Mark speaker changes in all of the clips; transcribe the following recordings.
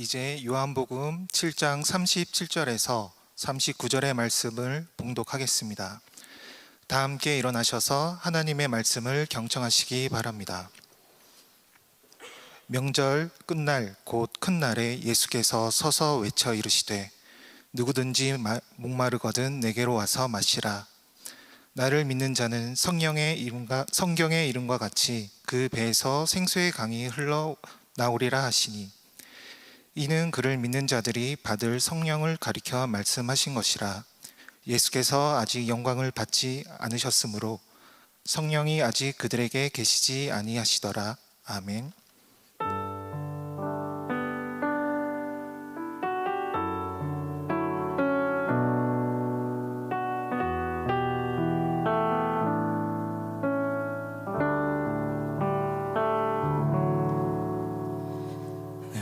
Speaker 1: 이제 요한복음 7장 37절에서 39절의 말씀을 봉독하겠습니다. 다 함께 일어나셔서 하나님의 말씀을 경청하시기 바랍니다. 명절 끝날 곧 큰 날에 예수께서 서서 외쳐 이르시되 누구든지 목마르거든 내게로 와서 마시라. 나를 믿는 자는 성경의 이름과 같이 그 배에서 생수의 강이 흘러 나오리라 하시니 이는 그를 믿는 자들이 받을 성령을 가리켜 말씀하신 것이라. 예수께서 아직 영광을 받지 않으셨으므로 성령이 아직 그들에게 계시지 아니하시더라. 아멘.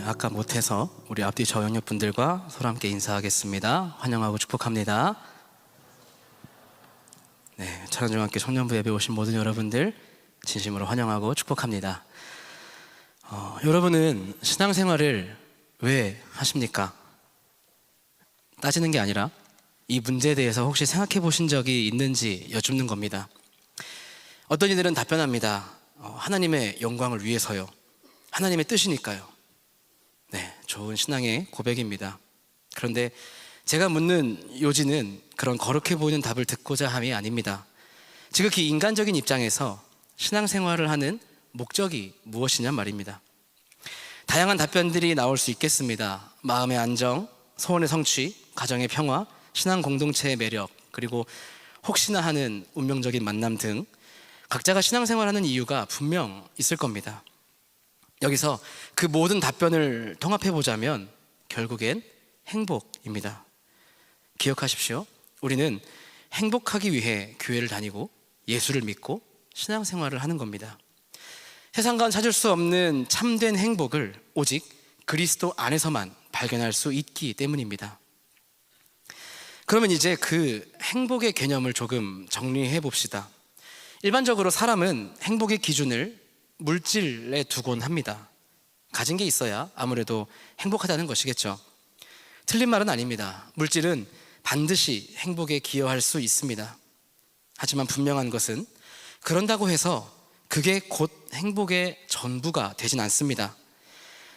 Speaker 2: 아까 못해서 우리 앞뒤 저영역 분들과 서로 함께 인사하겠습니다. 환영하고 축복합니다. 네, 차량중학교 청년부 예배 오신 모든 여러분들 진심으로 환영하고 축복합니다. 여러분은 신앙생활을 왜 하십니까? 따지는 게 아니라 이 문제에 대해서 혹시 생각해 보신 적이 있는지 여쭙는 겁니다. 어떤 이들은 답변합니다. 하나님의 영광을 위해서요. 하나님의 뜻이니까요. 네, 좋은 신앙의 고백입니다. 그런데 제가 묻는 요지는 그런 거룩해 보이는 답을 듣고자 함이 아닙니다. 지극히 인간적인 입장에서 신앙생활을 하는 목적이 무엇이냐 말입니다. 다양한 답변들이 나올 수 있겠습니다. 마음의 안정, 소원의 성취, 가정의 평화, 신앙 공동체의 매력, 그리고 혹시나 하는 운명적인 만남 등 각자가 신앙생활하는 이유가 분명 있을 겁니다. 여기서 그 모든 답변을 통합해보자면 결국엔 행복입니다. 기억하십시오. 우리는 행복하기 위해 교회를 다니고 예수를 믿고 신앙생활을 하는 겁니다. 세상과는 찾을 수 없는 참된 행복을 오직 그리스도 안에서만 발견할 수 있기 때문입니다. 그러면 이제 그 행복의 개념을 조금 정리해 봅시다. 일반적으로 사람은 행복의 기준을 물질에 두곤 합니다. 가진 게 있어야 아무래도 행복하다는 것이겠죠. 틀린 말은 아닙니다. 물질은 반드시 행복에 기여할 수 있습니다. 하지만 분명한 것은 그런다고 해서 그게 곧 행복의 전부가 되진 않습니다.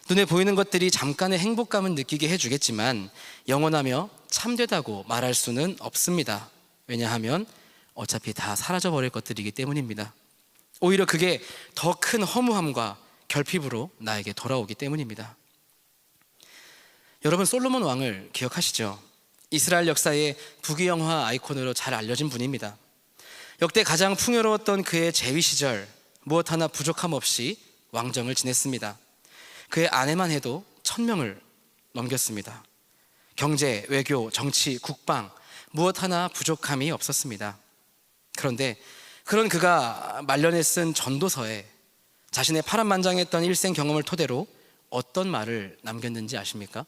Speaker 2: 눈에 보이는 것들이 잠깐의 행복감을 느끼게 해주겠지만 영원하며 참되다고 말할 수는 없습니다. 왜냐하면 어차피 다 사라져버릴 것들이기 때문입니다. 오히려 그게 더 큰 허무함과 결핍으로 나에게 돌아오기 때문입니다. 여러분, 솔로몬 왕을 기억하시죠? 이스라엘 역사의 부귀영화 아이콘으로 잘 알려진 분입니다. 역대 가장 풍요로웠던 그의 재위 시절 무엇 하나 부족함 없이 왕정을 지냈습니다. 그의 아내만 해도 1000명을 넘겼습니다. 경제, 외교, 정치, 국방 무엇 하나 부족함이 없었습니다. 그런데 그런 그가 말년에 쓴 전도서에 자신의 파란만장했던 일생 경험을 토대로 어떤 말을 남겼는지 아십니까?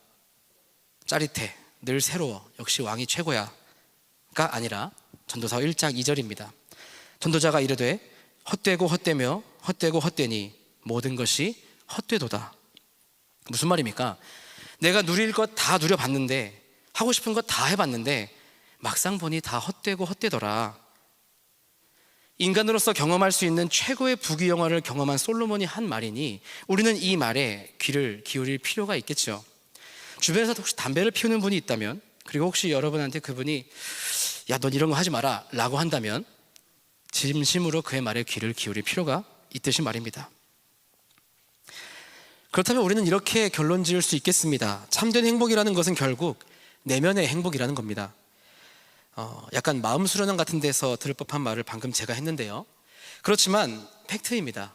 Speaker 2: 짜릿해, 늘 새로워, 역시 왕이 최고야 가 아니라 전도서 1장 2절입니다. 전도자가 이르되 헛되고 헛되며 헛되고 헛되니 모든 것이 헛되도다. 무슨 말입니까? 내가 누릴 것 다 누려봤는데, 하고 싶은 것 다 해봤는데 막상 보니 다 헛되고 헛되더라. 인간으로서 경험할 수 있는 최고의 부귀영화를 경험한 솔로몬이 한 말이니 우리는 이 말에 귀를 기울일 필요가 있겠죠. 주변에서 혹시 담배를 피우는 분이 있다면, 그리고 혹시 여러분한테 그분이 야, 넌 이런 거 하지 마라 라고 한다면 진심으로 그의 말에 귀를 기울일 필요가 있듯이 말입니다. 그렇다면 우리는 이렇게 결론 지을 수 있겠습니다. 참된 행복이라는 것은 결국 내면의 행복이라는 겁니다. 약간 마음 수련원 같은 데서 들을 법한 말을 방금 제가 했는데요. 그렇지만 팩트입니다.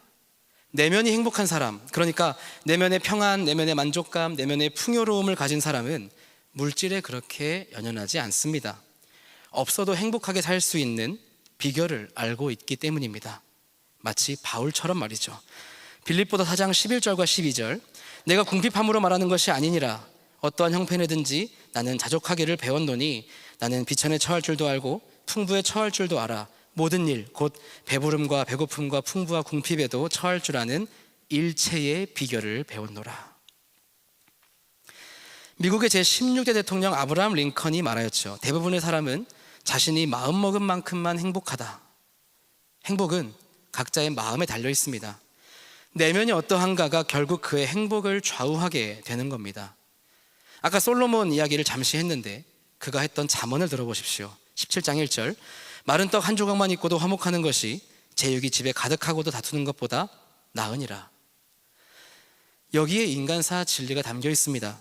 Speaker 2: 내면이 행복한 사람, 그러니까 내면의 평안, 내면의 만족감, 내면의 풍요로움을 가진 사람은 물질에 그렇게 연연하지 않습니다. 없어도 행복하게 살 수 있는 비결을 알고 있기 때문입니다. 마치 바울처럼 말이죠. 빌립보서 4장 11절과 12절, 내가 궁핍함으로 말하는 것이 아니니라. 어떠한 형편이든지 나는 자족하기를 배웠노니 나는 비천에 처할 줄도 알고 풍부에 처할 줄도 알아. 모든 일, 곧 배부름과 배고픔과 풍부와 궁핍에도 처할 줄 아는 일체의 비결을 배웠노라. 미국의 제16대 대통령 아브라함 링컨이 말하였죠. 대부분의 사람은 자신이 마음먹은 만큼만 행복하다. 행복은 각자의 마음에 달려 있습니다. 내면이 어떠한가가 결국 그의 행복을 좌우하게 되는 겁니다. 아까 솔로몬 이야기를 잠시 했는데 그가 했던 잠언을 들어보십시오. 17장 1절, 마른 떡 한 조각만 있고도 화목하는 것이 제육이 집에 가득하고도 다투는 것보다 나으니라. 여기에 인간사 진리가 담겨 있습니다.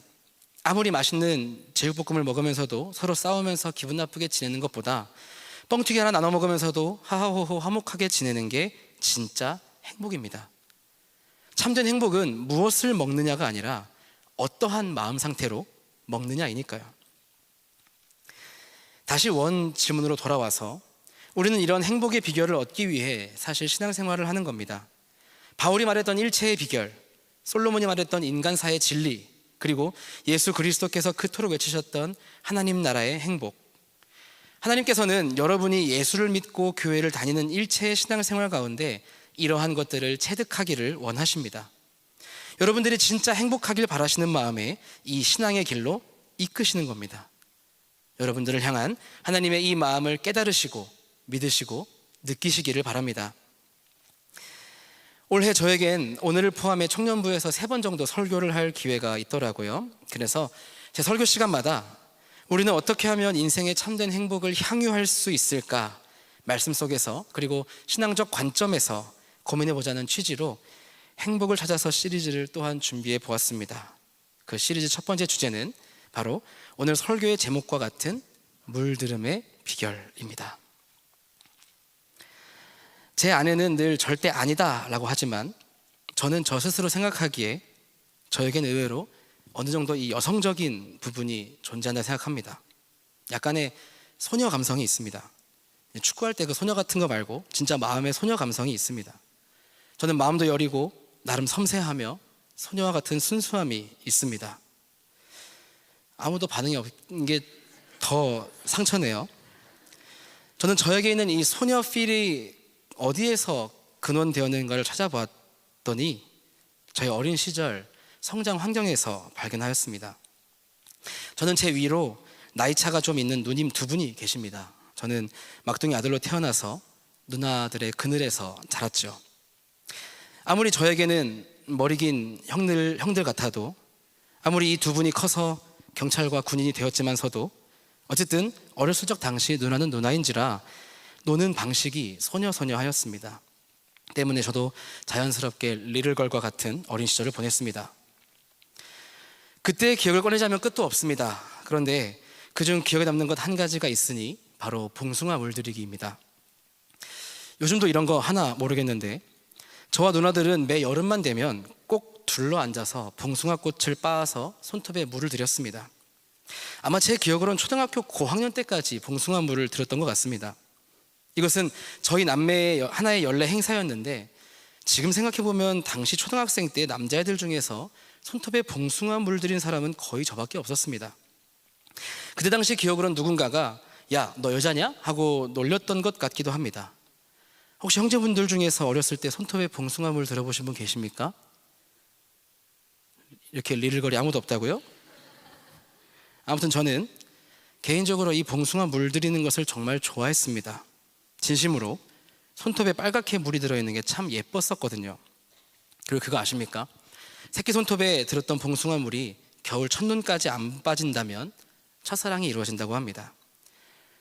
Speaker 2: 아무리 맛있는 제육볶음을 먹으면서도 서로 싸우면서 기분 나쁘게 지내는 것보다 뻥튀기 하나 나눠 먹으면서도 하하호호 화목하게 지내는 게 진짜 행복입니다. 참된 행복은 무엇을 먹느냐가 아니라 어떠한 마음 상태로 먹느냐이니까요. 다시 원 질문으로 돌아와서 우리는 이런 행복의 비결을 얻기 위해 사실 신앙생활을 하는 겁니다. 바울이 말했던 일체의 비결, 솔로몬이 말했던 인간사의 진리, 그리고 예수 그리스도께서 그토록 외치셨던 하나님 나라의 행복. 하나님께서는 여러분이 예수를 믿고 교회를 다니는 일체의 신앙생활 가운데 이러한 것들을 체득하기를 원하십니다. 여러분들이 진짜 행복하길 바라시는 마음에 이 신앙의 길로 이끄시는 겁니다. 여러분들을 향한 하나님의 이 마음을 깨달으시고 믿으시고 느끼시기를 바랍니다. 올해 저에겐 오늘을 포함해 청년부에서 3번 정도 설교를 할 기회가 있더라고요. 그래서 제 설교 시간마다 우리는 어떻게 하면 인생의 참된 행복을 향유할 수 있을까, 말씀 속에서 그리고 신앙적 관점에서 고민해보자는 취지로 행복을 찾아서 시리즈를 또한 준비해 보았습니다. 그 시리즈 첫 번째 주제는 바로 오늘 설교의 제목과 같은 물들음의 비결입니다. 제 아내는 늘 절대 아니다 라고 하지만 저는 저 스스로 생각하기에 저에겐 의외로 어느 정도 이 여성적인 부분이 존재한다 생각합니다. 약간의 소녀 감성이 있습니다. 축구할 때 그 소녀 같은 거 말고 진짜 마음의 소녀 감성이 있습니다. 저는 마음도 여리고 나름 섬세하며 소녀와 같은 순수함이 있습니다. 아무도 반응이 없는 게 더 상처네요. 저는 저에게 있는 이 소녀 필이 어디에서 근원되었는가를 찾아봤더니 저의 어린 시절 성장 환경에서 발견하였습니다. 저는 제 위로 나이차가 좀 있는 누님 2분이 계십니다. 저는 막둥이 아들로 태어나서 누나들의 그늘에서 자랐죠. 아무리 저에게는 머리 긴 형들 같아도, 아무리 이 2분이 커서 경찰과 군인이 되었지만서도 어쨌든 어렸을 적 당시 누나는 누나인지라 노는 방식이 소녀하였습니다. 때문에 저도 자연스럽게 리틀걸과 같은 어린 시절을 보냈습니다. 그때의 기억을 꺼내자면 끝도 없습니다. 그런데 그중 기억에 남는 것 한 가지가 있으니 바로 봉숭아 물들이기입니다. 요즘도 이런 거 하나 모르겠는데 저와 누나들은 매 여름만 되면 꼭 둘러앉아서 봉숭아 꽃을 빻아서 손톱에 물을 들였습니다. 아마 제 기억으로는 초등학교 고학년 때까지 봉숭아 물을 들었던 것 같습니다. 이것은 저희 남매의 하나의 연례 행사였는데 지금 생각해보면 당시 초등학생 때 남자애들 중에서 손톱에 봉숭아 물 들인 사람은 거의 저밖에 없었습니다. 그때 당시 기억으로는 누군가가 야, 너 여자냐? 하고 놀렸던 것 같기도 합니다. 혹시 형제분들 중에서 어렸을 때 손톱에 봉숭아 물 들어보신 분 계십니까? 이렇게 리를거리 아무도 없다고요? 아무튼 저는 개인적으로 이 봉숭아 물 들이는 것을 정말 좋아했습니다. 진심으로 손톱에 빨갛게 물이 들어있는 게 참 예뻤었거든요. 그리고 그거 아십니까? 새끼 손톱에 들었던 봉숭아 물이 겨울 첫눈까지 안 빠진다면 첫사랑이 이루어진다고 합니다.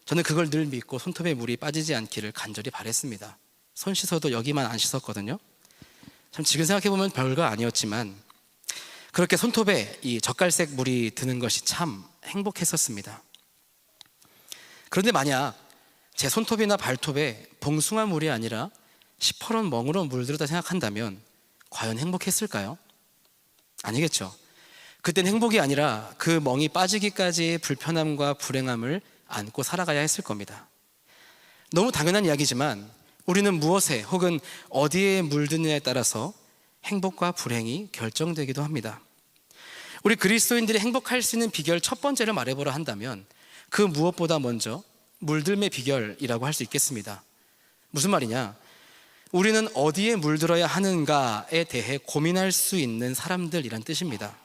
Speaker 2: 저는 그걸 늘 믿고 손톱에 물이 빠지지 않기를 간절히 바랬습니다. 손 씻어도 여기만 안 씻었거든요. 참 지금 생각해보면 별거 아니었지만 그렇게 손톱에 이 젓갈색 물이 드는 것이 참 행복했었습니다. 그런데 만약 제 손톱이나 발톱에 봉숭아 물이 아니라 시퍼런 멍으로 물들었다 생각한다면 과연 행복했을까요? 아니겠죠. 그땐 행복이 아니라 그 멍이 빠지기까지의 불편함과 불행함을 안고 살아가야 했을 겁니다. 너무 당연한 이야기지만 우리는 무엇에 혹은 어디에 물드느냐에 따라서 행복과 불행이 결정되기도 합니다. 우리 그리스도인들이 행복할 수 있는 비결 첫 번째를 말해보라 한다면 그 무엇보다 먼저 물들음의 비결이라고 할 수 있겠습니다. 무슨 말이냐? 우리는 어디에 물들어야 하는가에 대해 고민할 수 있는 사람들이란 뜻입니다.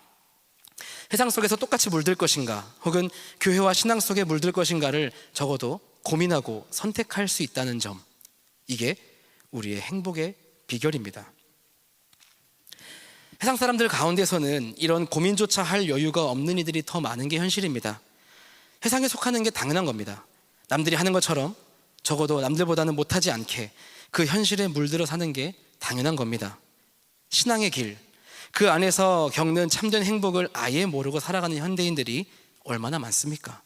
Speaker 2: 세상 속에서 똑같이 물들 것인가, 혹은 교회와 신앙 속에 물들 것인가를 적어도 고민하고 선택할 수 있다는 점, 이게 우리의 행복의 비결입니다. 세상 사람들 가운데서는 이런 고민조차 할 여유가 없는 이들이 더 많은 게 현실입니다. 세상에 속하는 게 당연한 겁니다. 남들이 하는 것처럼 적어도 남들보다는 못하지 않게 그 현실에 물들어 사는 게 당연한 겁니다. 신앙의 길, 그 안에서 겪는 참된 행복을 아예 모르고 살아가는 현대인들이 얼마나 많습니까?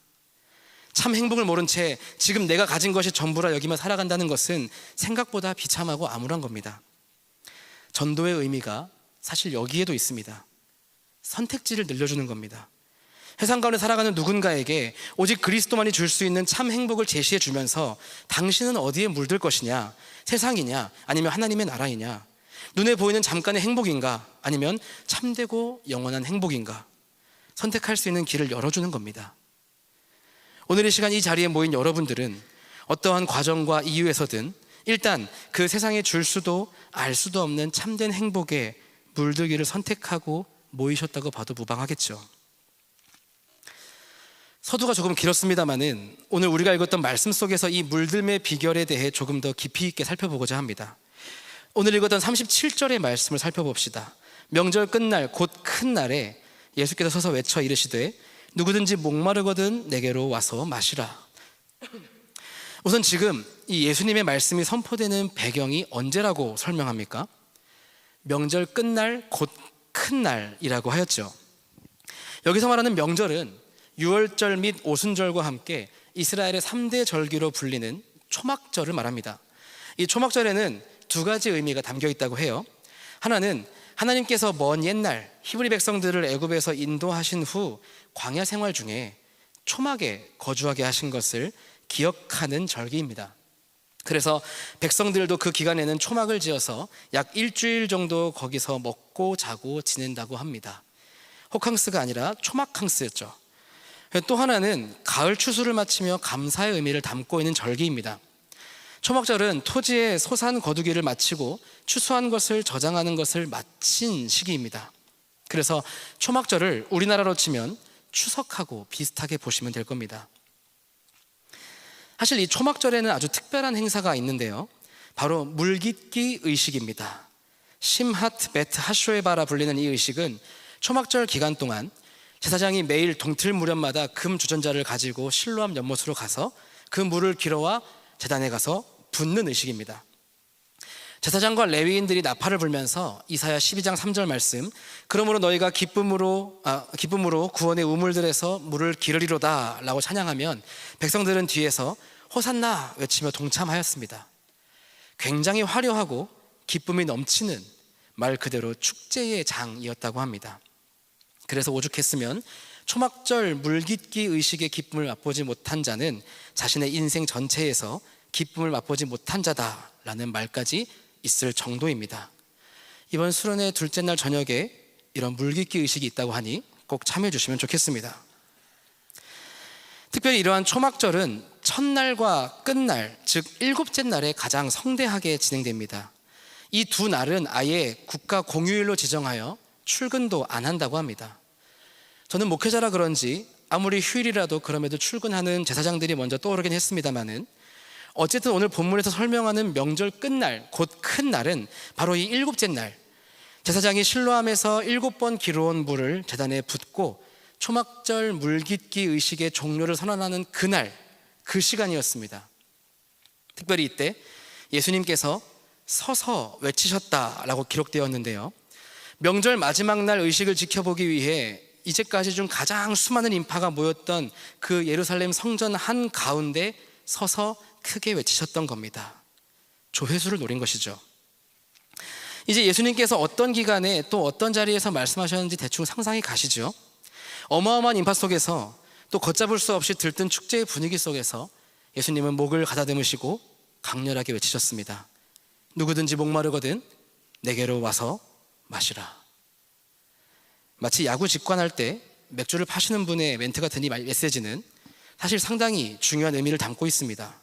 Speaker 2: 참 행복을 모른 채 지금 내가 가진 것이 전부라 여기며 살아간다는 것은 생각보다 비참하고 암울한 겁니다. 전도의 의미가 사실 여기에도 있습니다. 선택지를 늘려주는 겁니다. 세상 가운데 살아가는 누군가에게 오직 그리스도만이 줄 수 있는 참 행복을 제시해 주면서 당신은 어디에 물들 것이냐, 세상이냐 아니면 하나님의 나라이냐, 눈에 보이는 잠깐의 행복인가 아니면 참되고 영원한 행복인가, 선택할 수 있는 길을 열어주는 겁니다. 오늘 이 시간 이 자리에 모인 여러분들은 어떠한 과정과 이유에서든 일단 그 세상에 줄 수도 알 수도 없는 참된 행복에 물들기를 선택하고 모이셨다고 봐도 무방하겠죠. 서두가 조금 길었습니다마는 오늘 우리가 읽었던 말씀 속에서 이 물들음의 비결에 대해 조금 더 깊이 있게 살펴보고자 합니다. 오늘 읽었던 37절의 말씀을 살펴봅시다. 명절 끝날 곧 큰 날에 예수께서 서서 외쳐 이르시되 누구든지 목마르거든 내게로 와서 마시라. 우선 지금 이 예수님의 말씀이 선포되는 배경이 언제라고 설명합니까? 명절 끝날 곧 큰 날이라고 하였죠. 여기서 말하는 명절은 유월절 및 오순절과 함께 이스라엘의 3대 절기로 불리는 초막절을 말합니다. 이 초막절에는 두 가지 의미가 담겨 있다고 해요. 하나는 하나님께서 먼 옛날 히브리 백성들을 애굽에서 인도하신 후 광야 생활 중에 초막에 거주하게 하신 것을 기억하는 절기입니다. 그래서 백성들도 그 기간에는 초막을 지어서 약 일주일 정도 거기서 먹고 자고 지낸다고 합니다. 호캉스가 아니라 초막캉스였죠. 또 하나는 가을 추수를 마치며 감사의 의미를 담고 있는 절기입니다. 초막절은 토지의 소산 거두기를 마치고 추수한 것을 저장하는 것을 마친 시기입니다. 그래서 초막절을 우리나라로 치면 추석하고 비슷하게 보시면 될 겁니다. 사실 이 초막절에는 아주 특별한 행사가 있는데요, 바로 물깃기 의식입니다. 심하트 베트 하쇼에바라 불리는 이 의식은 초막절 기간 동안 제사장이 매일 동틀 무렵마다 금 주전자를 가지고 실로암 연못으로 가서 그 물을 길어와 제단에 가서 붓는 의식입니다. 제사장과 레위인들이 나팔을 불면서 이사야 12장 3절 말씀, 그러므로 너희가 기쁨으로 구원의 우물들에서 물을 기르리로다 라고 찬양하면 백성들은 뒤에서 호산나 외치며 동참하였습니다. 굉장히 화려하고 기쁨이 넘치는 말 그대로 축제의 장이었다고 합니다. 그래서 오죽했으면 초막절 물깃기 의식의 기쁨을 맛보지 못한 자는 자신의 인생 전체에서 기쁨을 맛보지 못한 자다라는 말까지 있을 정도입니다. 이번 수련회 둘째 날 저녁에 이런 물깃기 의식이 있다고 하니 꼭 참여해 주시면 좋겠습니다. 특별히 이러한 초막절은 첫날과 끝날, 즉 일곱째 날에 가장 성대하게 진행됩니다. 이 두 날은 아예 국가 공휴일로 지정하여 출근도 안 한다고 합니다. 저는 목회자라 그런지 아무리 휴일이라도 그럼에도 출근하는 제사장들이 먼저 떠오르긴 했습니다마는, 어쨌든 오늘 본문에서 설명하는 명절 끝날 곧 큰 날은 바로 이 일곱째 날, 제사장이 실로암에서 7번 기르온 물을 제단에 붓고 초막절 물깃기 의식의 종료를 선언하는 그날, 그 시간이었습니다. 특별히 이때 예수님께서 서서 외치셨다라고 기록되었는데요, 명절 마지막 날 의식을 지켜보기 위해 이제까지 중 가장 수많은 인파가 모였던 그 예루살렘 성전 한가운데 서서 크게 외치셨던 겁니다. 조회수를 노린 것이죠. 이제 예수님께서 어떤 기간에 또 어떤 자리에서 말씀하셨는지 대충 상상이 가시죠. 어마어마한 인파 속에서 또 걷잡을 수 없이 들뜬 축제의 분위기 속에서 예수님은 목을 가다듬으시고 강렬하게 외치셨습니다. 누구든지 목마르거든 내게로 와서 마시라. 마치 야구 직관할 때 맥주를 파시는 분의 멘트 같은 이 메시지는 사실 상당히 중요한 의미를 담고 있습니다.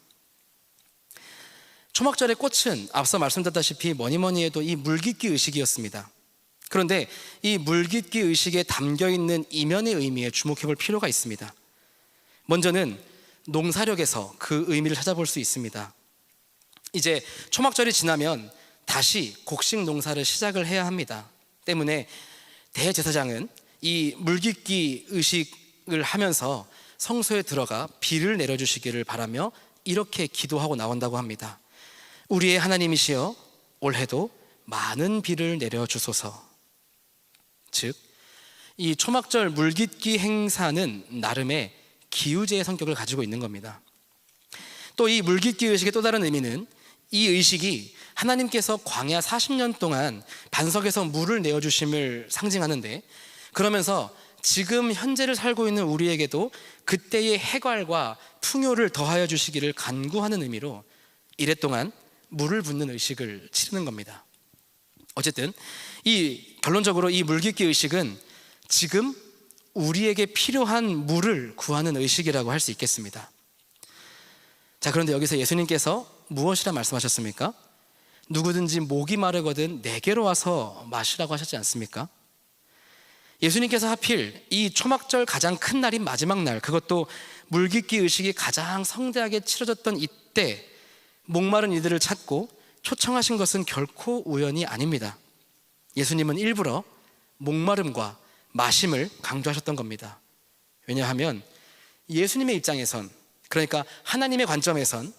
Speaker 2: 초막절의 꽃은 앞서 말씀드렸다시피 뭐니뭐니 해도 이 물깃기 의식이었습니다. 그런데 이 물깃기 의식에 담겨 있는 이면의 의미에 주목해 볼 필요가 있습니다. 먼저는 농사력에서 그 의미를 찾아볼 수 있습니다. 이제 초막절이 지나면 다시 곡식 농사를 시작을 해야 합니다. 때문에 대제사장은 이 물깃기 의식을 하면서 성소에 들어가 비를 내려주시기를 바라며 이렇게 기도하고 나온다고 합니다. 우리의 하나님이시여 올해도 많은 비를 내려주소서. 즉, 이 초막절 물깃기 행사는 나름의 기우제의 성격을 가지고 있는 겁니다. 또 이 물깃기 의식의 또 다른 의미는 이 의식이 하나님께서 광야 40년 동안 반석에서 물을 내어주심을 상징하는데, 그러면서 지금 현재를 살고 있는 우리에게도 그때의 해갈과 풍요를 더하여 주시기를 간구하는 의미로 이랫동안 물을 붓는 의식을 치르는 겁니다. 어쨌든 결론적으로 이 물깃기 의식은 지금 우리에게 필요한 물을 구하는 의식이라고 할 수 있겠습니다. 자, 그런데 여기서 예수님께서 무엇이라 말씀하셨습니까? 누구든지 목이 마르거든 내게로 와서 마시라고 하셨지 않습니까? 예수님께서 하필 이 초막절 가장 큰 날인 마지막 날, 그것도 물깃기 의식이 가장 성대하게 치러졌던 이때 목마른 이들을 찾고 초청하신 것은 결코 우연이 아닙니다. 예수님은 일부러 목마름과 마심을 강조하셨던 겁니다. 왜냐하면 예수님의 입장에선, 그러니까 하나님의 관점에선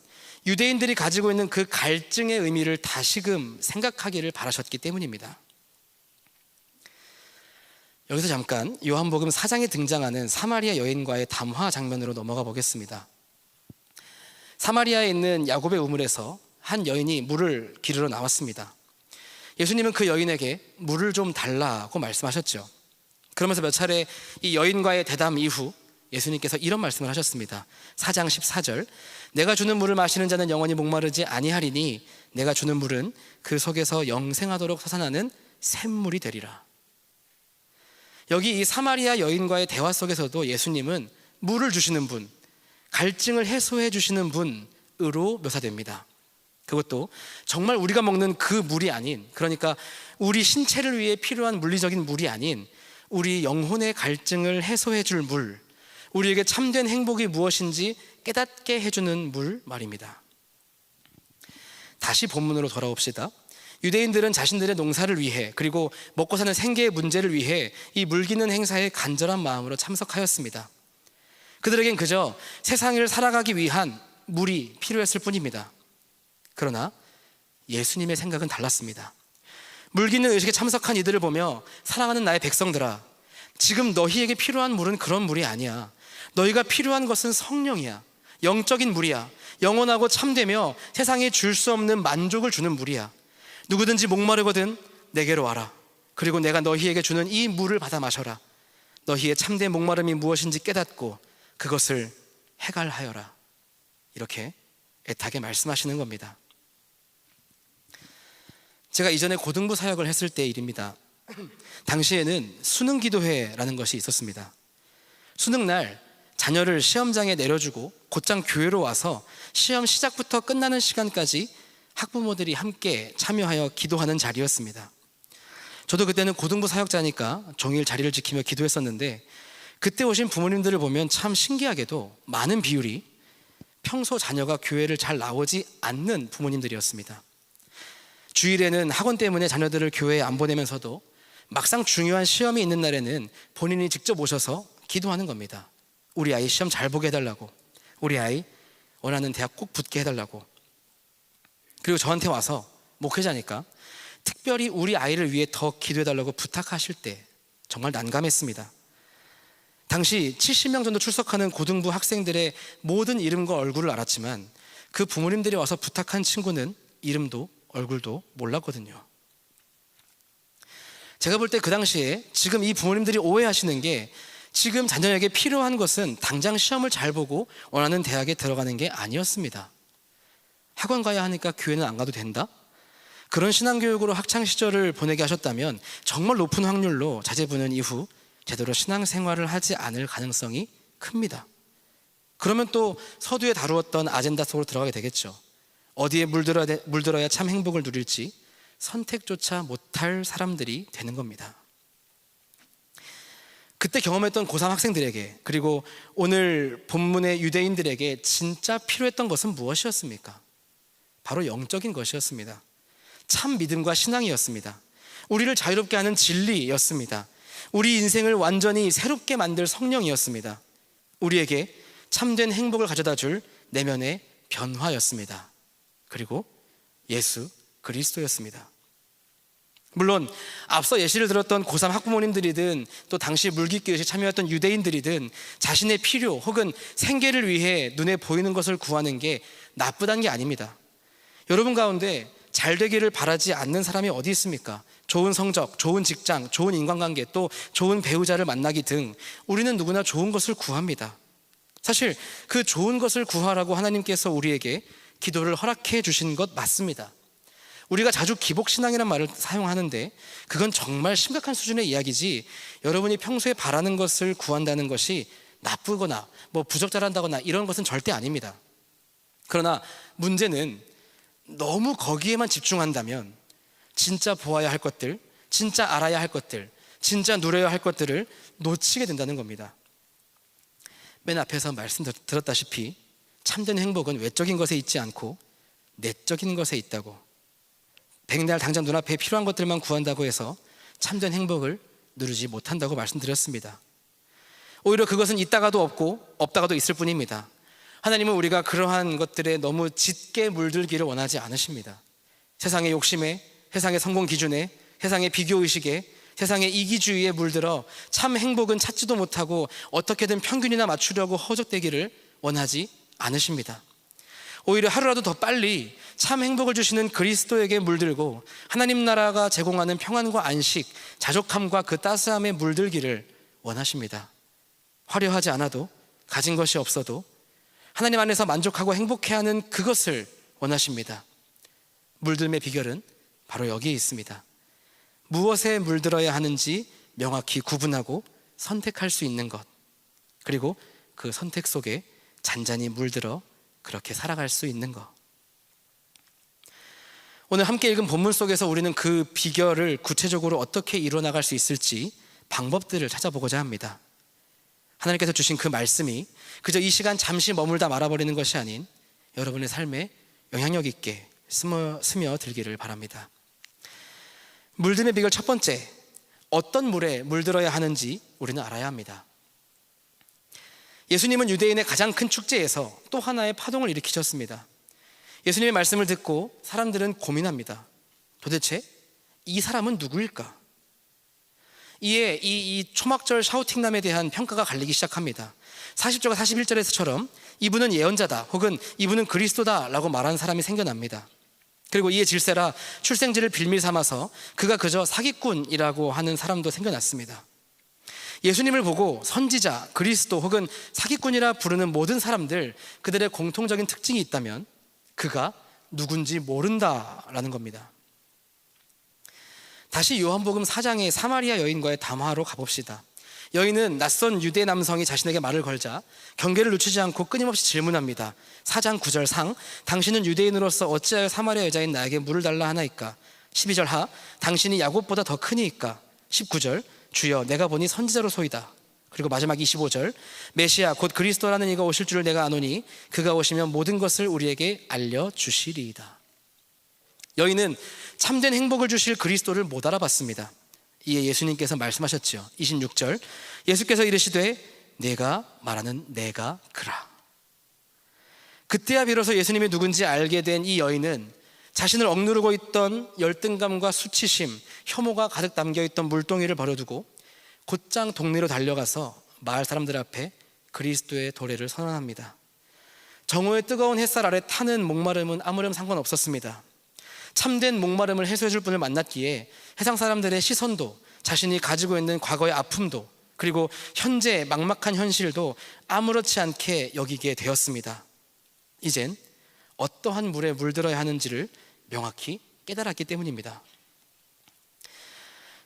Speaker 2: 유대인들이 가지고 있는 그 갈증의 의미를 다시금 생각하기를 바라셨기 때문입니다. 여기서 잠깐 요한복음 4장에 등장하는 사마리아 여인과의 담화 장면으로 넘어가 보겠습니다. 사마리아에 있는 야곱의 우물에서 한 여인이 물을 기르러 나왔습니다. 예수님은 그 여인에게 물을 좀 달라고 말씀하셨죠. 그러면서 몇 차례 이 여인과의 대담 이후 예수님께서 이런 말씀을 하셨습니다. 4장 14절, 내가 주는 물을 마시는 자는 영원히 목마르지 아니하리니 내가 주는 물은 그 속에서 영생하도록 솟아나는 샘물이 되리라. 여기 이 사마리아 여인과의 대화 속에서도 예수님은 물을 주시는 분, 갈증을 해소해 주시는 분으로 묘사됩니다. 그것도 정말 우리가 먹는 그 물이 아닌, 그러니까 우리 신체를 위해 필요한 물리적인 물이 아닌 우리 영혼의 갈증을 해소해 줄 물, 우리에게 참된 행복이 무엇인지 깨닫게 해주는 물 말입니다. 다시 본문으로 돌아옵시다. 유대인들은 자신들의 농사를 위해, 그리고 먹고 사는 생계의 문제를 위해 이 물기는 행사에 간절한 마음으로 참석하였습니다. 그들에겐 그저 세상을 살아가기 위한 물이 필요했을 뿐입니다. 그러나 예수님의 생각은 달랐습니다. 물기는 의식에 참석한 이들을 보며, 사랑하는 나의 백성들아, 지금 너희에게 필요한 물은 그런 물이 아니야. 너희가 필요한 것은 성령이야. 영적인 물이야. 영원하고 참되며 세상에 줄 수 없는 만족을 주는 물이야. 누구든지 목마르거든 내게로 와라. 그리고 내가 너희에게 주는 이 물을 받아 마셔라. 너희의 참된 목마름이 무엇인지 깨닫고 그것을 해갈하여라. 이렇게 애타게 말씀하시는 겁니다. 제가 이전에 고등부 사역을 했을 때 일입니다. 당시에는 수능 기도회라는 것이 있었습니다. 수능날 자녀를 시험장에 내려주고 곧장 교회로 와서 시험 시작부터 끝나는 시간까지 학부모들이 함께 참여하여 기도하는 자리였습니다. 저도 그때는 고등부 사역자니까 종일 자리를 지키며 기도했었는데, 그때 오신 부모님들을 보면 참 신기하게도 많은 비율이 평소 자녀가 교회를 잘 나오지 않는 부모님들이었습니다. 주일에는 학원 때문에 자녀들을 교회에 안 보내면서도 막상 중요한 시험이 있는 날에는 본인이 직접 오셔서 기도하는 겁니다. 우리 아이 시험 잘 보게 해달라고, 우리 아이 원하는 대학 꼭 붙게 해달라고. 그리고 저한테 와서 목회자니까 특별히 우리 아이를 위해 더 기도해달라고 부탁하실 때 정말 난감했습니다. 당시 70명 정도 출석하는 고등부 학생들의 모든 이름과 얼굴을 알았지만 그 부모님들이 와서 부탁한 친구는 이름도 얼굴도 몰랐거든요. 제가 볼 때 그 당시에 지금 이 부모님들이 오해하시는 게, 지금 자녀에게 필요한 것은 당장 시험을 잘 보고 원하는 대학에 들어가는 게 아니었습니다. 학원 가야 하니까 교회는 안 가도 된다? 그런 신앙교육으로 학창시절을 보내게 하셨다면 정말 높은 확률로 자제분은 이후 제대로 신앙생활을 하지 않을 가능성이 큽니다. 그러면 또 서두에 다루었던 아젠다 속으로 들어가게 되겠죠. 어디에 물들어야 참 행복을 누릴지, 선택조차 못할 사람들이 되는 겁니다. 그때 경험했던 고3 학생들에게, 그리고 오늘 본문의 유대인들에게 진짜 필요했던 것은 무엇이었습니까? 바로 영적인 것이었습니다. 참 믿음과 신앙이었습니다. 우리를 자유롭게 하는 진리였습니다. 우리 인생을 완전히 새롭게 만들 성령이었습니다. 우리에게 참된 행복을 가져다 줄 내면의 변화였습니다. 그리고 예수 그리스도였습니다. 물론 앞서 예시를 들었던 고3 학부모님들이든 또 당시 물깃기에 참여했던 유대인들이든 자신의 필요 혹은 생계를 위해 눈에 보이는 것을 구하는 게 나쁘다는 게 아닙니다. 여러분 가운데 잘 되기를 바라지 않는 사람이 어디 있습니까? 좋은 성적, 좋은 직장, 좋은 인간관계, 또 좋은 배우자를 만나기 등 우리는 누구나 좋은 것을 구합니다. 사실 그 좋은 것을 구하라고 하나님께서 우리에게 기도를 허락해 주신 것 맞습니다. 우리가 자주 기복신앙이라는 말을 사용하는데 그건 정말 심각한 수준의 이야기지, 여러분이 평소에 바라는 것을 구한다는 것이 나쁘거나 부적절한다거나 이런 것은 절대 아닙니다. 그러나 문제는 너무 거기에만 집중한다면 진짜 보아야 할 것들, 진짜 알아야 할 것들, 진짜 누려야 할 것들을 놓치게 된다는 겁니다. 맨 앞에서 말씀드렸다시피 참된 행복은 외적인 것에 있지 않고 내적인 것에 있다고. 백날 당장 눈앞에 필요한 것들만 구한다고 해서 참된 행복을 누리지 못한다고 말씀드렸습니다. 오히려 그것은 있다가도 없고 없다가도 있을 뿐입니다. 하나님은 우리가 그러한 것들에 너무 짙게 물들기를 원하지 않으십니다. 세상의 욕심에, 세상의 성공 기준에, 세상의 비교의식에, 세상의 이기주의에 물들어 참 행복은 찾지도 못하고 어떻게든 평균이나 맞추려고 허적대기를 원하지 않으십니다. 오히려 하루라도 더 빨리 참 행복을 주시는 그리스도에게 물들고 하나님 나라가 제공하는 평안과 안식, 자족함과 그 따스함에 물들기를 원하십니다. 화려하지 않아도, 가진 것이 없어도 하나님 안에서 만족하고 행복해하는 그것을 원하십니다. 물들음의 비결은 바로 여기에 있습니다. 무엇에 물들어야 하는지 명확히 구분하고 선택할 수 있는 것, 그리고 그 선택 속에 잔잔히 물들어 그렇게 살아갈 수 있는 것. 오늘 함께 읽은 본문 속에서 우리는 그 비결을 구체적으로 어떻게 이루어나갈 수 있을지 방법들을 찾아보고자 합니다. 하나님께서 주신 그 말씀이 그저 이 시간 잠시 머물다 말아버리는 것이 아닌 여러분의 삶에 영향력 있게 스며들기를 바랍니다. 물들음의 비결 첫 번째, 어떤 물에 물들어야 하는지 우리는 알아야 합니다. 예수님은 유대인의 가장 큰 축제에서 또 하나의 파동을 일으키셨습니다. 예수님의 말씀을 듣고 사람들은 고민합니다. 도대체 이 사람은 누구일까? 이에 이 초막절 샤우팅남에 대한 평가가 갈리기 시작합니다. 40절과 41절에서처럼 이분은 예언자다, 혹은 이분은 그리스도다 라고 말하는 사람이 생겨납니다. 그리고 이에 질세라 출생지를 빌밀 삼아서 그가 그저 사기꾼이라고 하는 사람도 생겨났습니다. 예수님을 보고 선지자, 그리스도 혹은 사기꾼이라 부르는 모든 사람들, 그들의 공통적인 특징이 있다면 그가 누군지 모른다라는 겁니다. 다시 요한복음 4장의 사마리아 여인과의 담화로 가봅시다. 여인은 낯선 유대 남성이 자신에게 말을 걸자 경계를 늦추지 않고 끊임없이 질문합니다. 4장 9절 상, 당신은 유대인으로서 어찌하여 사마리아 여자인 나에게 물을 달라 하나이까? 12절 하, 당신이 야곱보다 더 크니이까? 19절, 주여 내가 보니 선지자로 소이다. 그리고 마지막 25절, 메시아 곧 그리스도라는 이가 오실 줄을 내가 아노니 그가 오시면 모든 것을 우리에게 알려주시리이다. 여인은 참된 행복을 주실 그리스도를 못 알아봤습니다. 이에 예수님께서 말씀하셨죠. 26절, 예수께서 이르시되 내가 말하는 내가 그라. 그때야 비로소 예수님이 누군지 알게 된 이 여인은 자신을 억누르고 있던 열등감과 수치심, 혐오가 가득 담겨있던 물동이를 버려두고 곧장 동네로 달려가서 마을 사람들 앞에 그리스도의 도래를 선언합니다. 정오의 뜨거운 햇살 아래 타는 목마름은 아무런 상관없었습니다. 참된 목마름을 해소해 줄 분을 만났기에 세상 사람들의 시선도, 자신이 가지고 있는 과거의 아픔도, 그리고 현재의 막막한 현실도 아무렇지 않게 여기게 되었습니다. 이젠 어떠한 물에 물들어야 하는지를 명확히 깨달았기 때문입니다.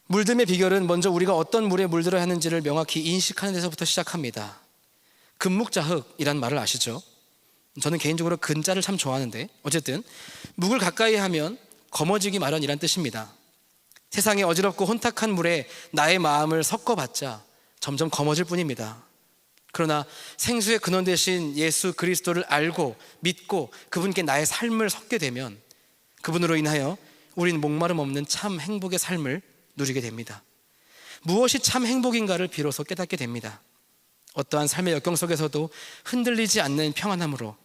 Speaker 2: 물듦의 비결은 먼저 우리가 어떤 물에 물들어야 하는지를 명확히 인식하는 데서부터 시작합니다. 금묵자흑이란 말을 아시죠? 저는 개인적으로 근자를 참 좋아하는데 어쨌든 묵을 가까이 하면 검어지기 마련이란 뜻입니다. 세상의 어지럽고 혼탁한 물에 나의 마음을 섞어봤자 점점 검어질 뿐입니다. 그러나 생수의 근원 되신 예수 그리스도를 알고 믿고 그분께 나의 삶을 섞게 되면 그분으로 인하여 우리는 목마름 없는 참 행복의 삶을 누리게 됩니다. 무엇이 참 행복인가를 비로소 깨닫게 됩니다. 어떠한 삶의 역경 속에서도 흔들리지 않는 평안함으로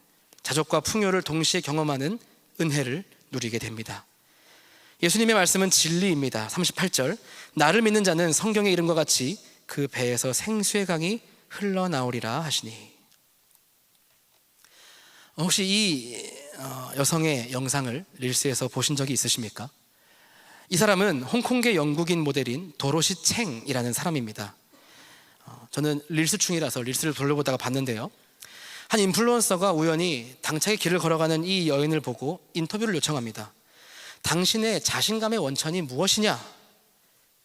Speaker 2: 자족과 풍요를 동시에 경험하는 은혜를 누리게 됩니다. 예수님의 말씀은 진리입니다. 38절, 나를 믿는 자는 성경의 이름과 같이 그 배에서 생수의 강이 흘러나오리라 하시니. 혹시 이 여성의 영상을 릴스에서 보신 적이 있으십니까? 이 사람은 홍콩계 영국인 모델인 도로시 챙이라는 사람입니다. 저는 릴스충이라서 릴스를 돌려보다가 봤는데요, 한 인플루언서가 우연히 당차게 길을 걸어가는 이 여인을 보고 인터뷰를 요청합니다. 당신의 자신감의 원천이 무엇이냐?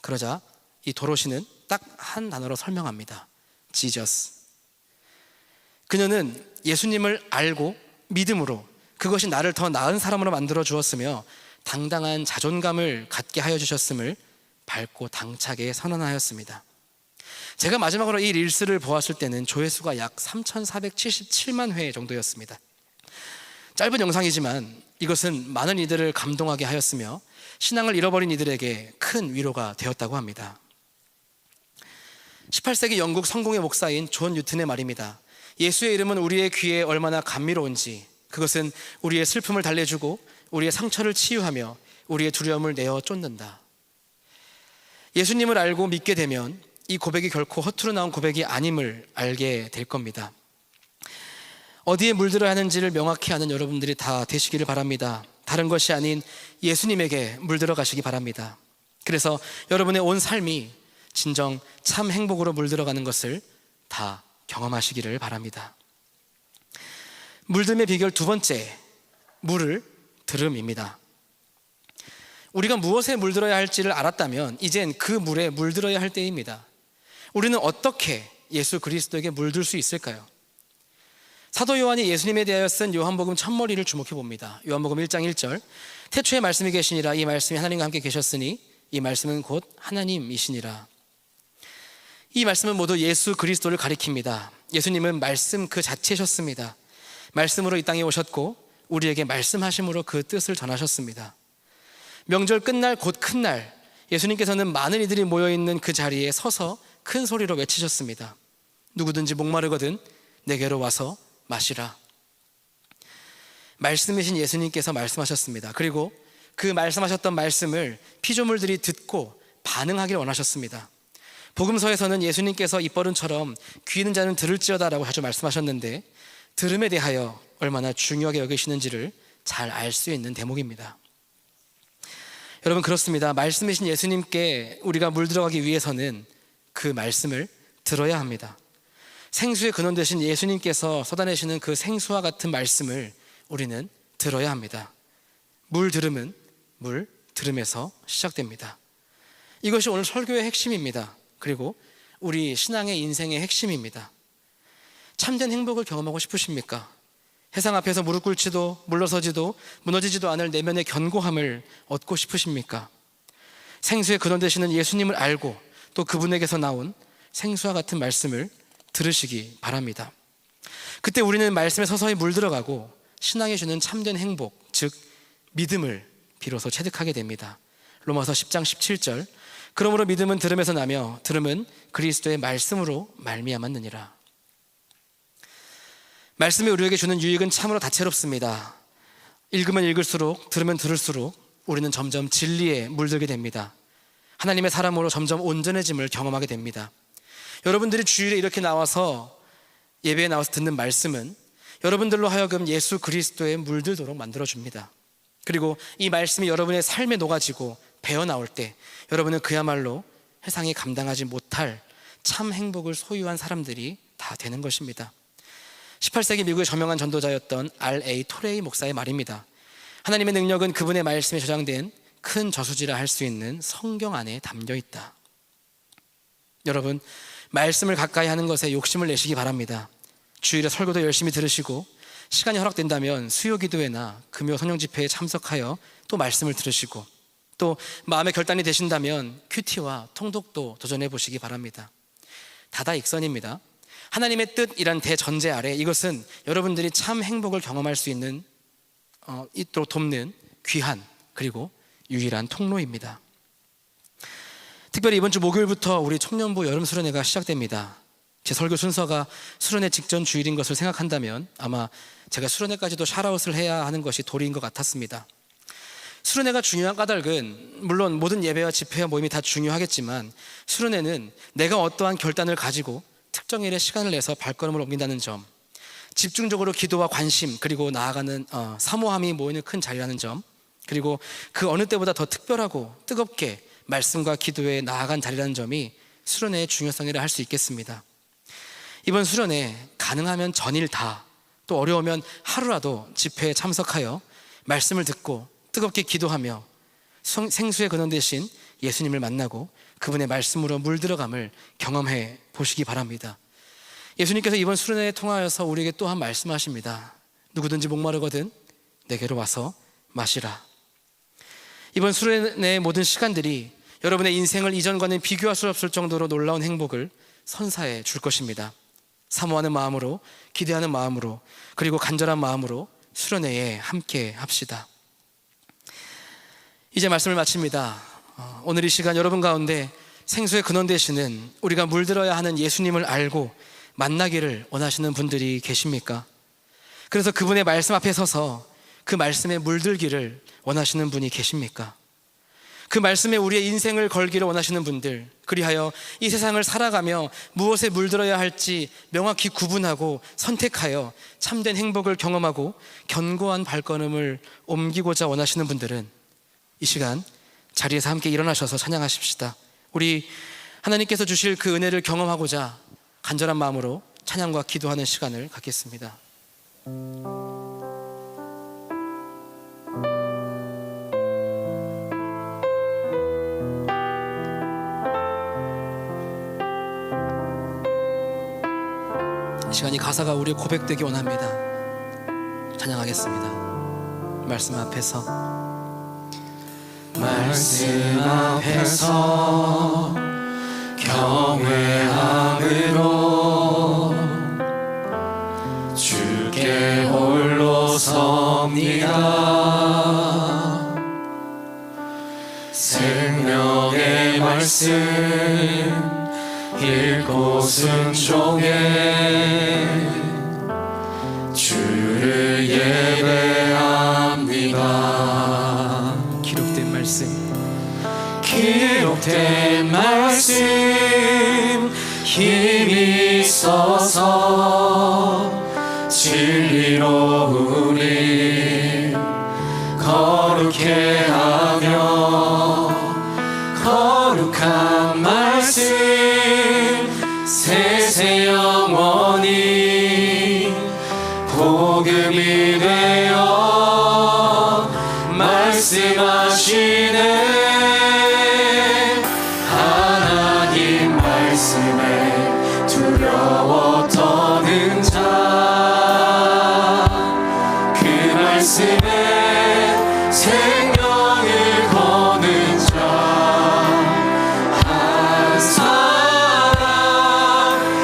Speaker 2: 그러자 이 도로시는 딱 한 단어로 설명합니다. 지저스. 그녀는 예수님을 알고 믿음으로 그것이 나를 더 나은 사람으로 만들어 주었으며 당당한 자존감을 갖게 하여 주셨음을 밝고 당차게 선언하였습니다. 제가 마지막으로 이 릴스를 보았을 때는 조회수가 약 3,477만 회 정도였습니다. 짧은 영상이지만 이것은 많은 이들을 감동하게 하였으며 신앙을 잃어버린 이들에게 큰 위로가 되었다고 합니다. 18세기 영국 성공의 목사인 존 뉴튼의 말입니다. 예수의 이름은 우리의 귀에 얼마나 감미로운지, 그것은 우리의 슬픔을 달래주고 우리의 상처를 치유하며 우리의 두려움을 내어 쫓는다. 예수님을 알고 믿게 되면 이 고백이 결코 허투루 나온 고백이 아님을 알게 될 겁니다. 어디에 물들어야 하는지를 명확히 아는 여러분들이 다 되시기를 바랍니다. 다른 것이 아닌 예수님에게 물들어 가시기 바랍니다. 그래서 여러분의 온 삶이 진정 참 행복으로 물들어가는 것을 다 경험하시기를 바랍니다. 물듦의 비결 두 번째, 물을 들음입니다. 우리가 무엇에 물들어야 할지를 알았다면 이젠 그 물에 물들어야 할 때입니다. 우리는 어떻게 예수 그리스도에게 물들 수 있을까요? 사도 요한이 예수님에 대하여 쓴 요한복음 첫머리를 주목해 봅니다. 요한복음 1장 1절, 태초에 말씀이 계시니라, 이 말씀이 하나님과 함께 계셨으니 이 말씀은 곧 하나님이시니라. 이 말씀은 모두 예수 그리스도를 가리킵니다. 예수님은 말씀 그 자체셨습니다. 말씀으로 이 땅에 오셨고 우리에게 말씀하심으로 그 뜻을 전하셨습니다. 명절 끝날 곧 큰 날, 예수님께서는 많은 이들이 모여있는 그 자리에 서서 큰 소리로 외치셨습니다. 누구든지 목마르거든 내게로 와서 마시라. 말씀이신 예수님께서 말씀하셨습니다. 그리고 그 말씀하셨던 말씀을 피조물들이 듣고 반응하길 원하셨습니다. 복음서에서는 예수님께서 입버릇처럼 귀 있는 자는 들을지어다라고 자주 말씀하셨는데 들음에 대하여 얼마나 중요하게 여기시는지를 잘 알 수 있는 대목입니다. 여러분, 그렇습니다. 말씀이신 예수님께 우리가 물들어가기 위해서는 그 말씀을 들어야 합니다. 생수의 근원 되신 예수님께서 쏟아내시는 그 생수와 같은 말씀을 우리는 들어야 합니다. 물 들음은 물 들음에서 시작됩니다. 이것이 오늘 설교의 핵심입니다. 그리고 우리 신앙의 인생의 핵심입니다. 참된 행복을 경험하고 싶으십니까? 세상 앞에서 무릎 꿇지도 물러서지도 무너지지도 않을 내면의 견고함을 얻고 싶으십니까? 생수의 근원 되시는 예수님을 알고 또 그분에게서 나온 생수와 같은 말씀을 들으시기 바랍니다. 그때 우리는 말씀에 서서히 물들어가고 신앙이 주는 참된 행복, 즉 믿음을 비로소 체득하게 됩니다. 로마서 10장 17절, 그러므로 믿음은 들음에서 나며 들음은 그리스도의 말씀으로 말미암았느니라. 말씀이 우리에게 주는 유익은 참으로 다채롭습니다. 읽으면 읽을수록, 들으면 들을수록 우리는 점점 진리에 물들게 됩니다. 하나님의 사람으로 점점 온전해짐을 경험하게 됩니다. 여러분들이 주일에 이렇게 나와서 예배에 나와서 듣는 말씀은 여러분들로 하여금 예수 그리스도에 물들도록 만들어줍니다. 그리고 이 말씀이 여러분의 삶에 녹아지고 배어나올 때 여러분은 그야말로 세상이 감당하지 못할 참 행복을 소유한 사람들이 다 되는 것입니다. 18세기 미국의 저명한 전도자였던 R.A. 토레이 목사의 말입니다. 하나님의 능력은 그분의 말씀에 저장된 큰 저수지라 할 수 있는 성경 안에 담겨 있다. 여러분, 말씀을 가까이 하는 것에 욕심을 내시기 바랍니다. 주일에 설교도 열심히 들으시고 시간이 허락된다면 수요 기도회나 금요 성령 집회에 참석하여 또 말씀을 들으시고, 또 마음의 결단이 되신다면 큐티와 통독도 도전해 보시기 바랍니다. 다다익선입니다. 하나님의 뜻이란 대전제 아래 이것은 여러분들이 참 행복을 경험할 수 있는 있도록 돕는 귀한 그리고 유일한 통로입니다. 특별히 이번 주 목요일부터 우리 청년부 여름 수련회가 시작됩니다. 제 설교 순서가 수련회 직전 주일인 것을 생각한다면 아마 제가 수련회까지도 샤라웃을 해야 하는 것이 도리인 것 같았습니다. 수련회가 중요한 까닭은 물론 모든 예배와 집회와 모임이 다 중요하겠지만, 수련회는 내가 어떠한 결단을 가지고 특정일에 시간을 내서 발걸음을 옮긴다는 점, 집중적으로 기도와 관심 그리고 나아가는 사모함이 모이는 큰 자리라는 점, 그리고 그 어느 때보다 더 특별하고 뜨겁게 말씀과 기도에 나아간 자리라는 점이 수련회의 중요성이라 할 수 있겠습니다. 이번 수련회 가능하면 전일 다, 또 어려우면 하루라도 집회에 참석하여 말씀을 듣고 뜨겁게 기도하며 생수의 근원 되신 예수님을 만나고 그분의 말씀으로 물들어감을 경험해 보시기 바랍니다. 예수님께서 이번 수련회에 통하여서 우리에게 또한 말씀하십니다. 누구든지 목마르거든 내게로 와서 마시라. 이번 수련회의 모든 시간들이 여러분의 인생을 이전과는 비교할 수 없을 정도로 놀라운 행복을 선사해 줄 것입니다. 사모하는 마음으로, 기대하는 마음으로, 그리고 간절한 마음으로 수련회에 함께 합시다. 이제 말씀을 마칩니다. 오늘 이 시간 여러분 가운데 생수의 근원 되시는, 우리가 물들어야 하는 예수님을 알고 만나기를 원하시는 분들이 계십니까? 그래서 그분의 말씀 앞에 서서 그 말씀에 물들기를 원하시는 분이 계십니까? 그 말씀에 우리의 인생을 걸기를 원하시는 분들, 그리하여 이 세상을 살아가며 무엇에 물들어야 할지 명확히 구분하고 선택하여 참된 행복을 경험하고 견고한 발걸음을 옮기고자 원하시는 분들은 이 시간 자리에서 함께 일어나셔서 찬양하십시다. 우리 하나님께서 주실 그 은혜를 경험하고자 간절한 마음으로 찬양과 기도하는 시간을 갖겠습니다. 이 시간이 가사가 우리의 고백되기 원합니다. 찬양하겠습니다. 말씀 앞에서,
Speaker 3: 말씀 앞에서 경외함으로 주께 홀로 섭니다. 생명의 말씀 읽고 순종해 주를 예배합니다.
Speaker 2: 기록된
Speaker 3: 말씀 힘이 있어서 진리로 우리 거룩해 하며, 거룩한 말씀 세세 영원히 복음이 되어 말씀하시네. 하나님 말씀에 두려워 떠는 자, 그 말씀에 생명을 거는 자, 한 사람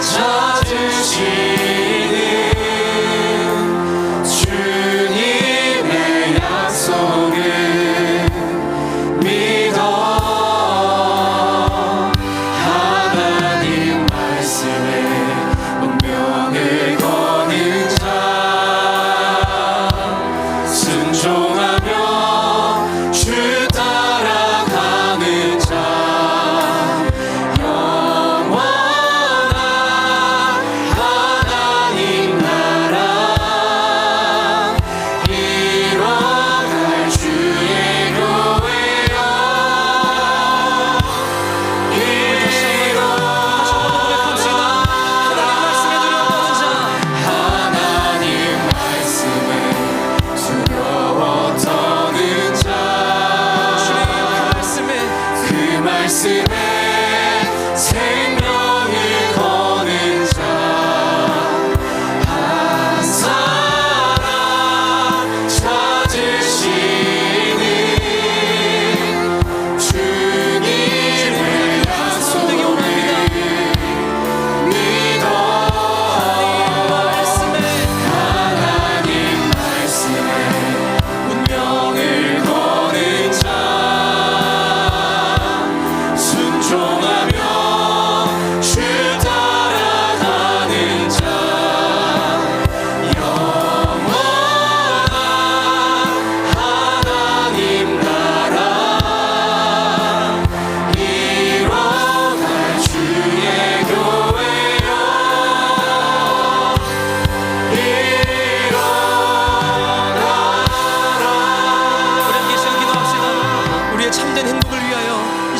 Speaker 3: 찾으시는 주님의 약속을 믿어 하나님 말씀에 운명을 거는 자, 순종하며 주 따라가는 자, 영원한 하나님 나라 이뤄갈 주의 교회여, 하나님 말씀에 두려워 떠는 자, 그 말씀에 생명을 거는 자, 한 사람 찾으시는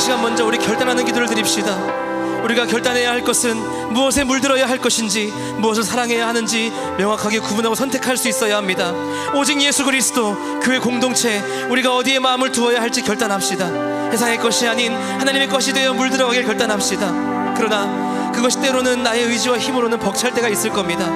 Speaker 2: 시간 먼저 우리 결단하는 기도를 드립시다. 우리가 결단해야 할 것은 무엇에 물들어야 할 것인지, 무엇을 사랑해야 하는지 명확하게 구분하고 선택할 수 있어야 합니다. 오직 예수 그리스도, 교회 공동체, 우리가 어디에 마음을 두어야 할지 결단합시다. 세상의 것이 아닌 하나님의 것이 되어 물들어가길 결단합시다. 그러나 그것이 때로는 나의 의지와 힘으로는 벅찰 때가 있을 겁니다.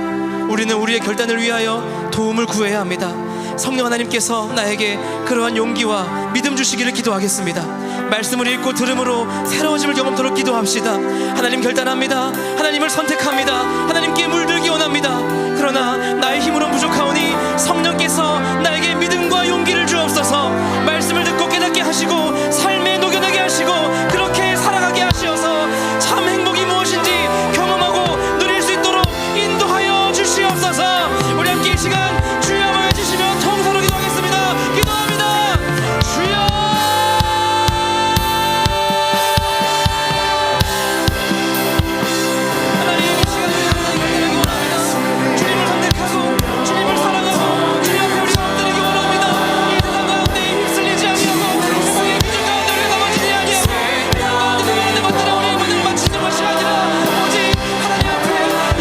Speaker 2: 우리는 우리의 결단을 위하여 도움을 구해야 합니다. 성령 하나님께서 나에게 그러한 용기와 믿음 주시기를 기도하겠습니다. 말씀을 읽고 들음으로 새로워짐을 경험토록 기도합시다. 하나님 결단합니다. 하나님을 선택합니다. 하나님께 물들기 원합니다. 그러나 나의 힘으로 부족하오니 성령께서 나에게 믿음과 용기를 주옵소서. 말씀을 듣고 깨닫게 하시고 삶에 녹여내게 하시고 그렇게 살아가게 하시어서 참 행복이 무엇인지 경험하고 누릴 수 있도록 인도하여 주시옵소서. 우리 함께 이 시간 주여 모여주시며 통사로 기도하겠습니다. 기도합니다. 주여, 하나님 이 시간 우리가 원합니다. 주님을 선택하고 주님을 사랑하고 주님 앞에 우리가 엎드리기 원합니다. 이 세상 가운데 휩쓸리지 아니하고 세상의 기준 가운데 우리가 넘어지지 아니하고 가운데 가운데 받들어 우리의 문을 맞추는 것이 아니라 오직 하나님 앞에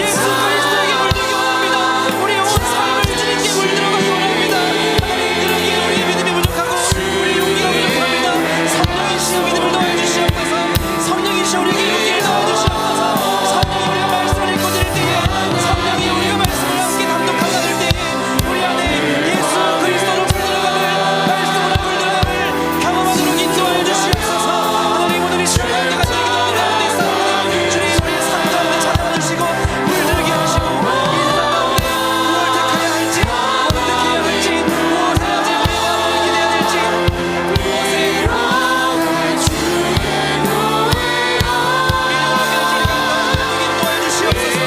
Speaker 2: 예수 그리스도에게 물들기 원합니다. 우리의 온 삶을 주님께 물들어가기 원합니다. 하나님, 그러기에 우리의 믿음이 부족하고 우리의 용기가 부족합니다. 성령이시여 믿음을 더해 주시옵소서. 성령이시여 우리에게 용기를 더해 주시옵소서. 성령이 우리가 말씀을 읽고 들을 때에, 성령이 우리가 말씀을 함께 감독하게 될 때에 우리 안에 예수 그리스도로 물들어가는 말씀으로 물들어가는 경험하도록 인도하여 주시옵소서. 하나님, 오늘 이 시간 내가 드리기 가운데 있사오니 주님 우리의 삶 가운데 찾아와 주시고 물들게 하시고 이 세상 가운데 무엇을 택해야 할지, 무엇을 택해야 할지, 무엇을 해야지 우리의 마음을 기대야 될지, 무엇에 인도하여 주시옵소서.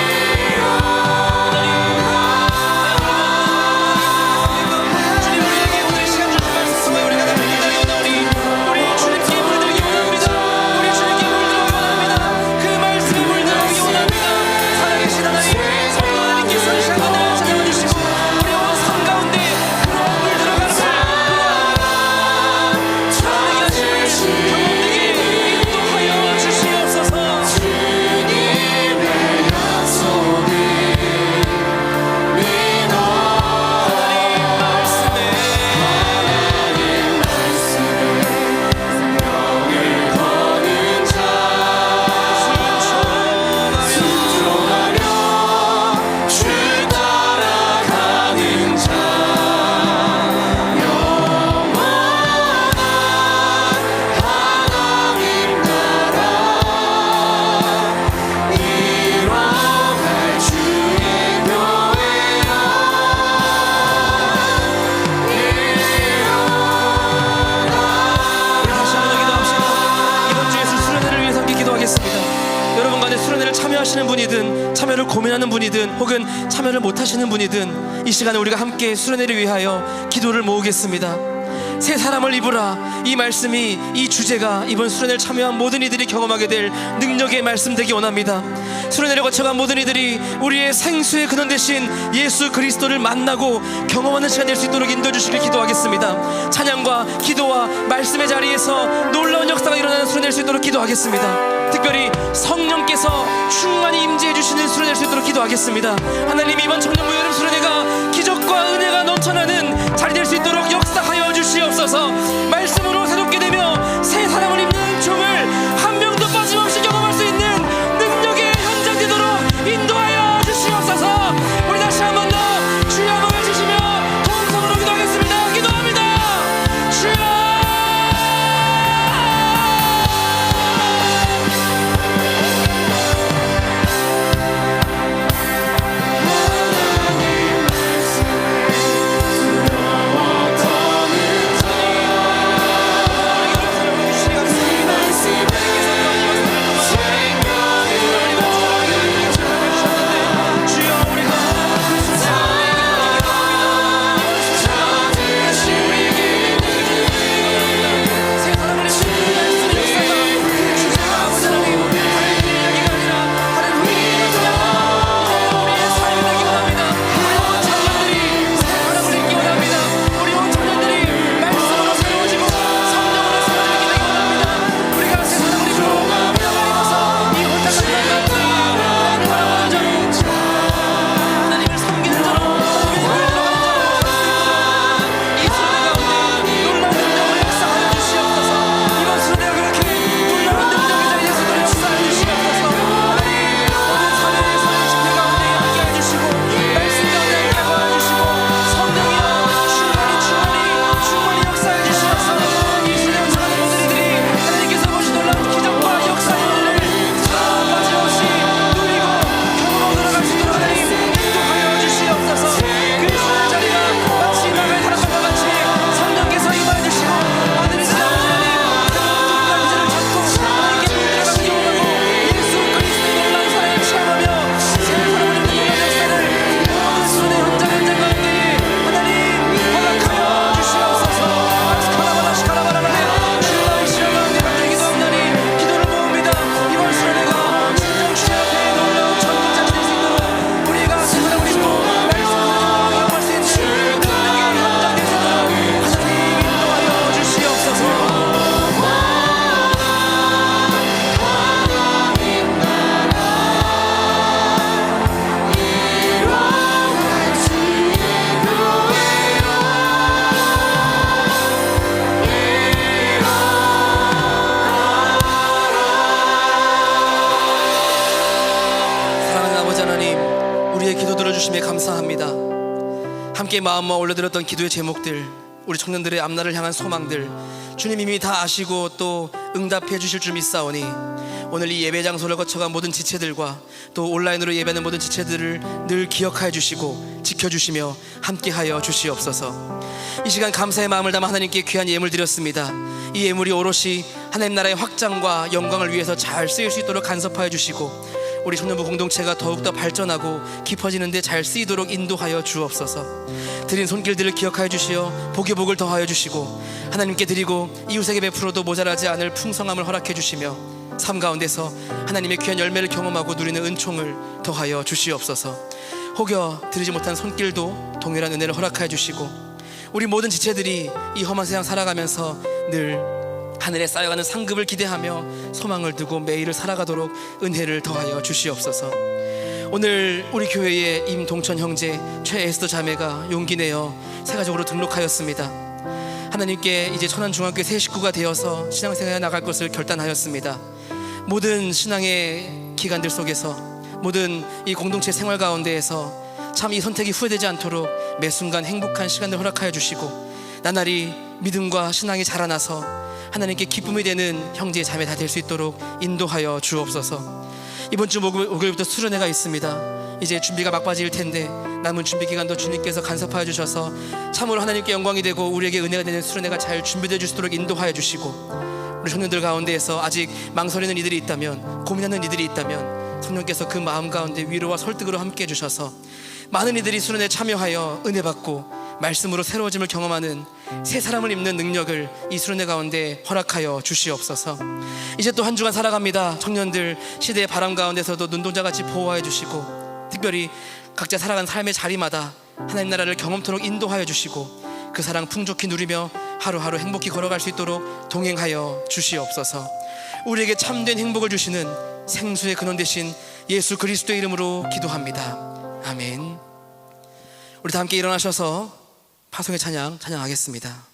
Speaker 2: 주님, 우리에게 오늘 시간 주신 말씀을 우리가 다 믿는다니 원하오니 우리 주님께 물들기 원합니다. 우리 주님께 물들어가기 원합니다. 그 말씀에 물들어가기 원합니다. 살아계신 하나님, 성령 하나님께서 이 시간 하나님을 찾아와 주시고 우리 온 삶 가운데 그런 물들어가는 살아내게 하시고 경험되게 인도하여 주시옵소서. 다시 한번 기도합시다. 이번 주에 수련회를 위해서 함께 기도하겠습니다. 여러분 간에 수련회를 참여하시는 분이든 참여를 고민하는 분이든 혹은 참여를 못하시는 분이든 이 시간에 우리가 함께 수련회를 위하여 기도를 모으겠습니다. 새 사람을 입으라, 이 말씀이, 이 주제가 이번 수련회를 참여한 모든 이들이 경험하게 될 능력의 말씀 되기 원합니다. 수련회를 거쳐간 모든 이들이 우리의 생수의 근원 되신 예수 그리스도를 만나고 경험하는 시간 될 수 있도록 인도해 주시길 기도하겠습니다. 찬양과 기도와 말씀의 자리에서 놀라운 역사가 일어나는 수련회 될 수 있도록 기도하겠습니다. 특별히 성령께서 충만히 임재해 주시는 수련회 될 수 있도록 기도하겠습니다. 하나님, 이번 청년부 여름 수련회가 기적과 은혜가 넘쳐나는 자리 될 수 있도록 역사하여 주시옵소서. 말씀으로 새롭게 되며 새 사람을 입는 종을 한 명도 빠짐없이 경험할 수 있는 능력의 현장 되도록 인도하여 주시옵소서. 우리 다시 한 번 더 주여 모여주시며 통성으로 기도하겠습니다. 기도합니다. 주여, 주심에 감사합니다. 함께 마음만 올려드렸던 기도의 제목들, 우리 청년들의 앞날을 향한 소망들, 주님 이미 다 아시고 또 응답해 주실 줄 믿사오니 오늘 이 예배 장소를 거쳐간 모든 지체들과 또 온라인으로 예배하는 모든 지체들을 늘 기억하여 주시고 지켜주시며 함께하여 주시옵소서. 이 시간 감사의 마음을 담아 하나님께 귀한 예물 드렸습니다. 이 예물이 오롯이 하나님 나라의 확장과 영광을 위해서 잘 쓰일 수 있도록 간섭하여 주시고 우리 청년부 공동체가 더욱더 발전하고 깊어지는 데 잘 쓰이도록 인도하여 주옵소서. 드린 손길들을 기억하여 주시어 복의 복을 더하여 주시고 하나님께 드리고 이웃에게 베풀어도 모자라지 않을 풍성함을 허락해 주시며 삶 가운데서 하나님의 귀한 열매를 경험하고 누리는 은총을 더하여 주시옵소서. 혹여 드리지 못한 손길도 동일한 은혜를 허락하여 주시고 우리 모든 지체들이 이 험한 세상 살아가면서 늘 하늘에 쌓여가는 상급을 기대하며 소망을 두고 매일을 살아가도록 은혜를 더하여 주시옵소서. 오늘 우리 교회의 임동천 형제, 최에스더 자매가 용기 내어 새가족으로 등록하였습니다. 하나님께 이제 천안중학교 새 식구가 되어서 신앙생활에 나갈 것을 결단하였습니다. 모든 신앙의 기간들 속에서 모든 이 공동체 생활 가운데에서 참 이 선택이 후회되지 않도록 매 순간 행복한 시간을 허락하여 주시고 나날이 믿음과 신앙이 자라나서 하나님께 기쁨이 되는 형제 자매 다 될 수 있도록 인도하여 주옵소서. 이번 주 목요일부터 수련회가 있습니다. 이제 준비가 막바지일 텐데 남은 준비 기간도 주님께서 간섭하여 주셔서 참으로 하나님께 영광이 되고 우리에게 은혜가 되는 수련회가 잘 준비되어 주시도록 인도하여 주시고 우리 청년들 가운데에서 아직 망설이는 이들이 있다면, 고민하는 이들이 있다면 성령께서 그 마음 가운데 위로와 설득으로 함께 해주셔서 많은 이들이 수련회에 참여하여 은혜 받고 말씀으로 새로워짐을 경험하는 새 사람을 입는 능력을 이 수련회 가운데 허락하여 주시옵소서. 이제 또 한 주간 살아갑니다. 청년들 시대의 바람 가운데서도 눈동자같이 보호하여 주시고 특별히 각자 살아가는 삶의 자리마다 하나님 나라를 경험토록 인도하여 주시고 그 사랑 풍족히 누리며 하루하루 행복히 걸어갈 수 있도록 동행하여 주시옵소서. 우리에게 참된 행복을 주시는 생수의 근원 되신 예수 그리스도의 이름으로 기도합니다. 아멘. 우리 다 함께 일어나셔서 파송의 찬양하겠습니다.